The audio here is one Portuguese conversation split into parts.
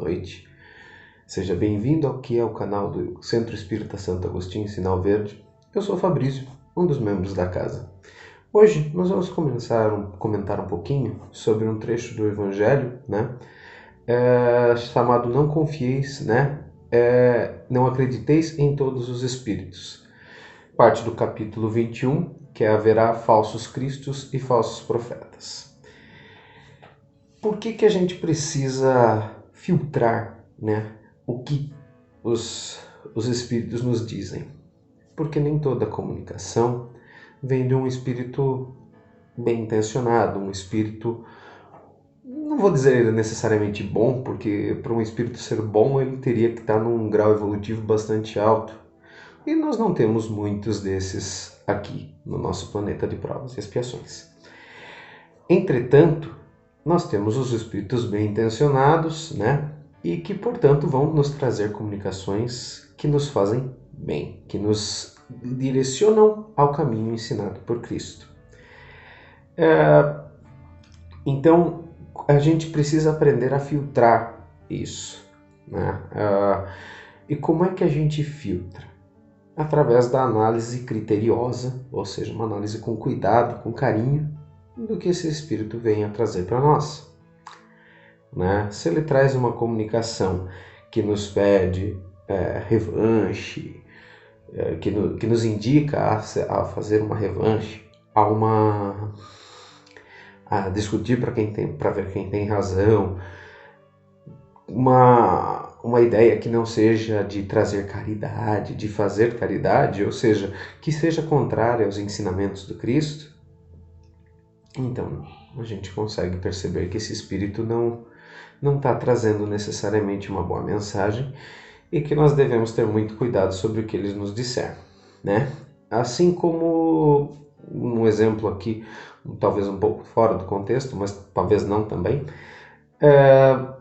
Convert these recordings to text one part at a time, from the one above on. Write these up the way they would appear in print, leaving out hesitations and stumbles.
noite. Seja bem-vindo aqui ao canal do Centro Espírita Santo Agostinho, Sinal Verde. Eu sou Fabrício, um dos membros da casa. Hoje nós vamos comentar um pouquinho sobre um trecho do Evangelho, chamado Não confieis, não acrediteis em todos os espíritos. Parte do capítulo 21, que é haverá falsos cristos e falsos profetas. Por que a gente precisa filtrar, o que os espíritos nos dizem? Porque nem toda comunicação vem de um espírito bem intencionado, um espírito, não vou dizer necessariamente bom, porque para um espírito ser bom ele teria que estar num grau evolutivo bastante alto. E nós não temos muitos desses aqui no nosso planeta de provas e expiações. Entretanto, nós temos os espíritos bem intencionados, e que, portanto, vão nos trazer comunicações que nos fazem bem, que nos direcionam ao caminho ensinado por Cristo. Então, a gente precisa aprender a filtrar isso. E como é que a gente filtra? Através da análise criteriosa, ou seja, uma análise com cuidado, com carinho, do que esse espírito vem a trazer para nós. Se ele traz uma comunicação que nos pede revanche, que nos indica a fazer uma revanche, a discutir para ver quem tem razão, uma ideia que não seja de trazer caridade, de fazer caridade, ou seja, que seja contrária aos ensinamentos do Cristo, então a gente consegue perceber que esse espírito não está trazendo necessariamente uma boa mensagem e que nós devemos ter muito cuidado sobre o que ele nos disser, Assim como um exemplo aqui, talvez um pouco fora do contexto, mas talvez não também,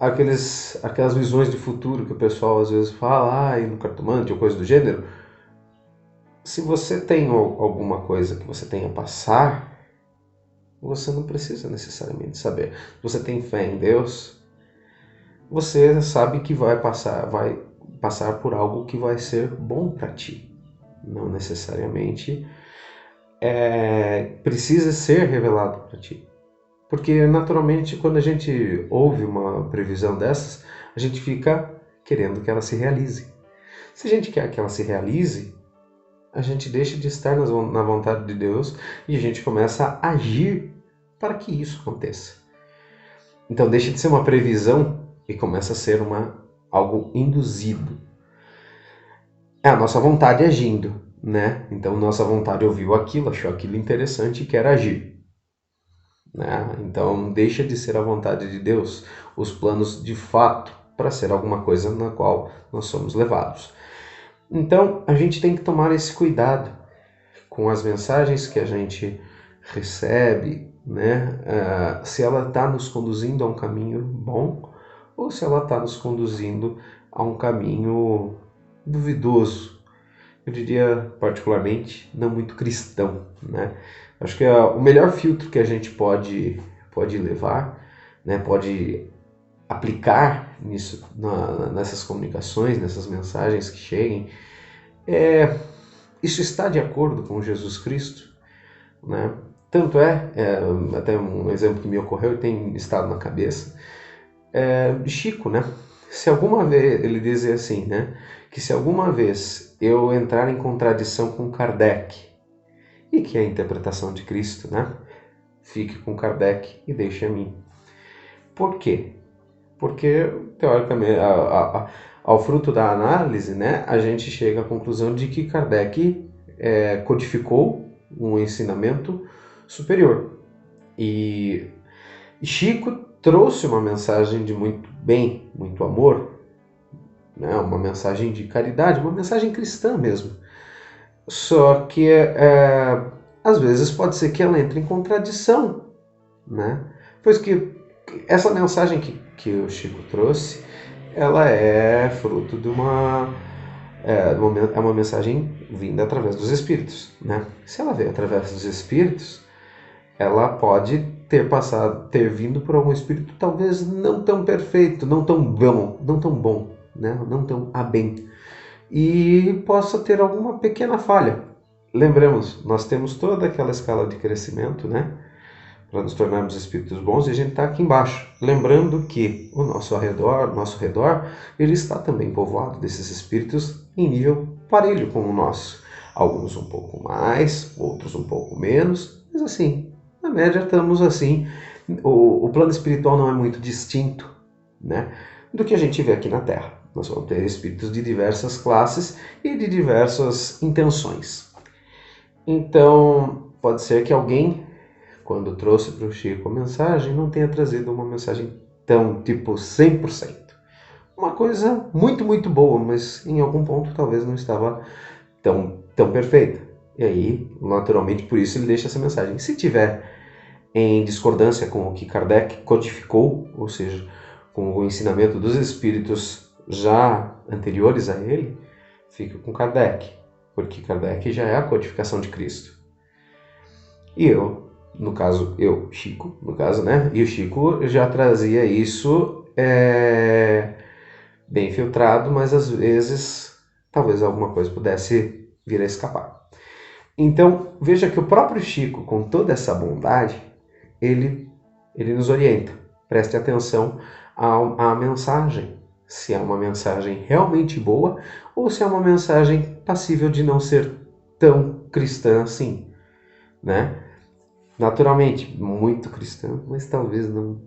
aquelas visões de futuro que o pessoal às vezes fala, no cartomante ou coisa do gênero. Se você tem alguma coisa que você tenha a passar, você não precisa necessariamente saber. Se você tem fé em Deus, você sabe que vai passar por algo que vai ser bom para ti. Não necessariamente precisa ser revelado para ti. Porque, naturalmente, quando a gente ouve uma previsão dessas, a gente fica querendo que ela se realize. Se a gente quer que ela se realize, a gente deixa de estar na vontade de Deus e a gente começa a agir para que isso aconteça. Então, deixa de ser uma previsão e começa a ser algo induzido. É a nossa vontade agindo, Então, nossa vontade ouviu aquilo, achou aquilo interessante e quer agir. Então, deixa de ser a vontade de Deus, os planos de fato, para ser alguma coisa na qual nós somos levados. Então, a gente tem que tomar esse cuidado com as mensagens que a gente recebe, se ela está nos conduzindo a um caminho bom ou se ela está nos conduzindo a um caminho duvidoso. Eu diria, particularmente, não muito cristão, Acho que o melhor filtro que a gente pode levar, pode aplicar nessas comunicações, nessas mensagens que cheguem, isso está de acordo com Jesus Cristo, Tanto até um exemplo que me ocorreu e tem estado na cabeça, Chico, Se alguma vez, ele dizia assim, que se alguma vez eu entrar em contradição com Kardec, e que é a interpretação de Cristo, fique com Kardec e deixe a mim. Por quê? Porque, teoricamente, ao fruto da análise, a gente chega à conclusão de que Kardec codificou um ensinamento superior. E Chico trouxe uma mensagem de muito bem, muito amor, uma mensagem de caridade, uma mensagem cristã mesmo. Só que, às vezes, pode ser que ela entre em contradição, Pois que essa mensagem que o Chico trouxe, ela é fruto de uma mensagem vinda através dos espíritos, Se ela veio através dos espíritos, ela pode ter vindo por algum espírito talvez não tão perfeito, não tão bom, né? Não tão a bem. E possa ter alguma pequena falha. Lembremos, nós temos toda aquela escala de crescimento, né? Para nos tornarmos espíritos bons, e a gente está aqui embaixo. Lembrando que o nosso redor, ele está também povoado desses espíritos em nível parelho com o nosso. Alguns um pouco mais, outros um pouco menos, mas assim, na média estamos assim. O plano espiritual não é muito distinto, né, do que a gente vê aqui na Terra. Nós vamos ter espíritos de diversas classes e de diversas intenções. Então, pode ser que alguém, quando trouxe para o Chico a mensagem, não tenha trazido uma mensagem tão, tipo, 100%. Uma coisa muito, muito boa, mas em algum ponto talvez não estava tão perfeita. E aí, naturalmente, por isso ele deixa essa mensagem. Se tiver em discordância com o que Kardec codificou, ou seja, com o ensinamento dos espíritos já anteriores a ele, fica com Kardec, porque Kardec já é a codificação de Cristo. E eu, no caso, Chico, né? E o Chico já trazia isso bem filtrado, mas às vezes talvez alguma coisa pudesse vir a escapar. Então, veja que o próprio Chico, com toda essa bondade, ele nos orienta. Preste atenção à mensagem, se é uma mensagem realmente boa ou se é uma mensagem passível de não ser tão cristã assim, né? Naturalmente, muito cristã, mas talvez não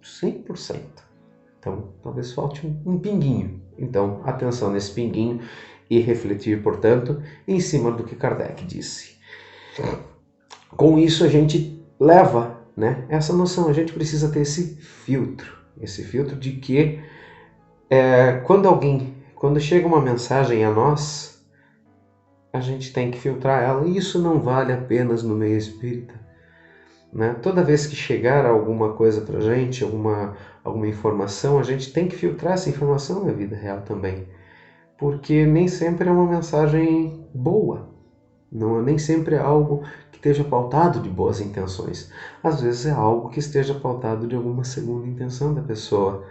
100%. Então, talvez falte um pinguinho. Então, atenção nesse pinguinho e refletir, portanto, em cima do que Kardec disse. Com isso, a gente leva, né, essa noção, a gente precisa ter esse filtro de que quando chega uma mensagem a nós, a gente tem que filtrar ela, e isso não vale apenas no meio espírita, né? Toda vez que chegar alguma coisa para a gente, alguma informação, a gente tem que filtrar essa informação na vida real também, porque nem sempre é uma mensagem boa, nem sempre é algo que esteja pautado de boas intenções. Às vezes é algo que esteja pautado de alguma segunda intenção da pessoa,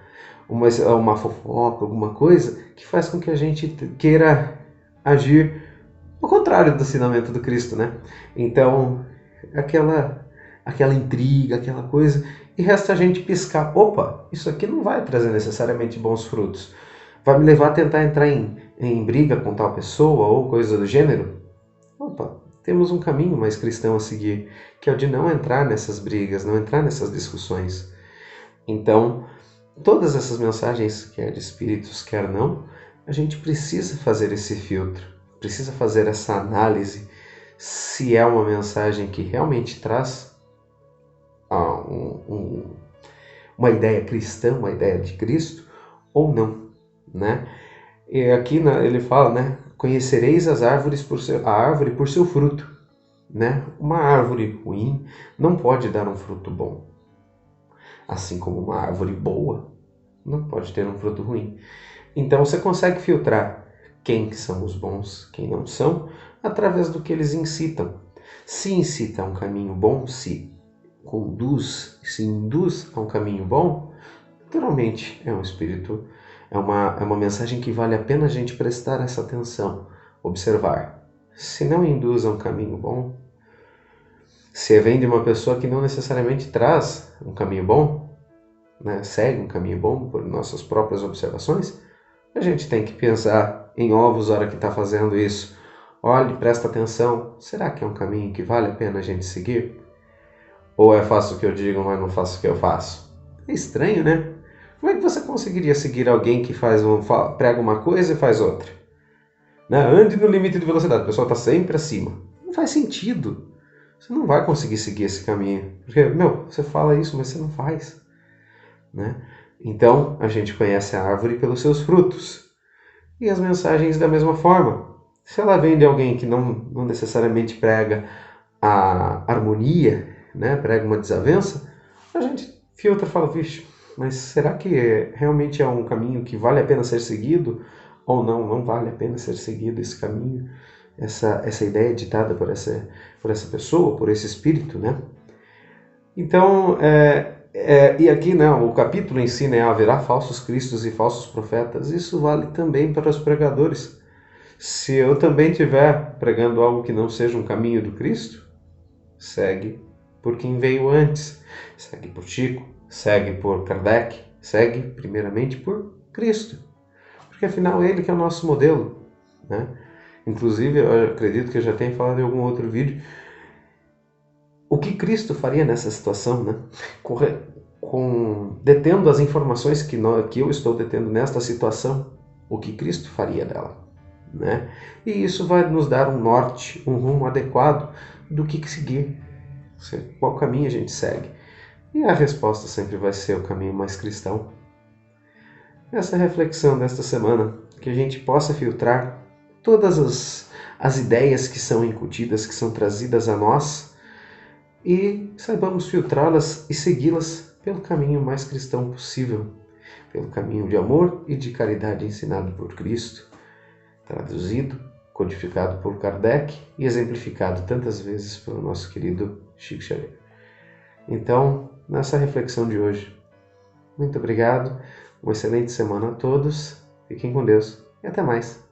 uma fofoca, alguma coisa que faz com que a gente queira agir ao contrário do ensinamento do Cristo, né? Então, aquela intriga, aquela coisa, e resta a gente piscar, opa, isso aqui não vai trazer necessariamente bons frutos, vai me levar a tentar entrar em briga com tal pessoa ou coisa do gênero. Opa, temos um caminho mais cristão a seguir, que é o de não entrar nessas brigas, não entrar nessas discussões. Então, todas essas mensagens, quer de espíritos, quer não, a gente precisa fazer esse filtro, precisa fazer essa análise, se é uma mensagem que realmente traz uma ideia cristã, uma ideia de Cristo, ou não, né? E aqui ele fala, né? Conhecereis a árvore por seu fruto, né? Uma árvore ruim não pode dar um fruto bom, assim como uma árvore boa não pode ter um fruto ruim. Então você consegue filtrar quem são os bons, quem não são, através do que eles incitam. Se incita a um caminho bom, se induz a um caminho bom, naturalmente é um espírito, é uma mensagem que vale a pena a gente prestar essa atenção, observar. Se não induz a um caminho bom, se vem de uma pessoa que não necessariamente traz um caminho bom, né, segue um caminho bom por nossas próprias observações, a gente tem que pensar em ovos na hora que está fazendo isso. Olhe, presta atenção, será que é um caminho que vale a pena a gente seguir? Ou faço o que eu digo, mas não faço o que eu faço? É estranho, né? Como é que você conseguiria seguir alguém que prega uma coisa e faz outra? Né? Ande no limite de velocidade, o pessoal está sempre acima. Não faz sentido. Você não vai conseguir seguir esse caminho. Porque, você fala isso, mas você não faz. Né? Então, a gente conhece a árvore pelos seus frutos. E as mensagens da mesma forma. Se ela vem de alguém que não necessariamente prega a harmonia, né, prega uma desavença, a gente filtra e fala, vixe, mas será que realmente é um caminho que vale a pena ser seguido? Ou não vale a pena ser seguido esse caminho, essa ideia ditada por essa pessoa, por esse espírito, né? Então, e aqui, né, o capítulo em si, né, haverá falsos cristos e falsos profetas. Isso vale também para os pregadores. Se eu também estiver pregando algo que não seja um caminho do Cristo, segue por quem veio antes, segue por Chico, segue por Kardec, segue primeiramente por Cristo, porque afinal ele que é o nosso modelo, né? Inclusive, eu acredito que eu já tenha falado em algum outro vídeo, o que Cristo faria nessa situação, né? Detendo as informações que eu estou detendo nesta situação, o que Cristo faria dela, né? E isso vai nos dar um norte, um rumo adequado do que seguir, qual caminho a gente segue. E a resposta sempre vai ser o caminho mais cristão. Essa é a reflexão desta semana, que a gente possa filtrar todas as ideias que são incutidas, que são trazidas a nós, e saibamos filtrá-las e segui-las pelo caminho mais cristão possível, pelo caminho de amor e de caridade ensinado por Cristo, traduzido, codificado por Kardec e exemplificado tantas vezes pelo nosso querido Chico Xavier. Então, nessa reflexão de hoje, muito obrigado, uma excelente semana a todos, fiquem com Deus e até mais.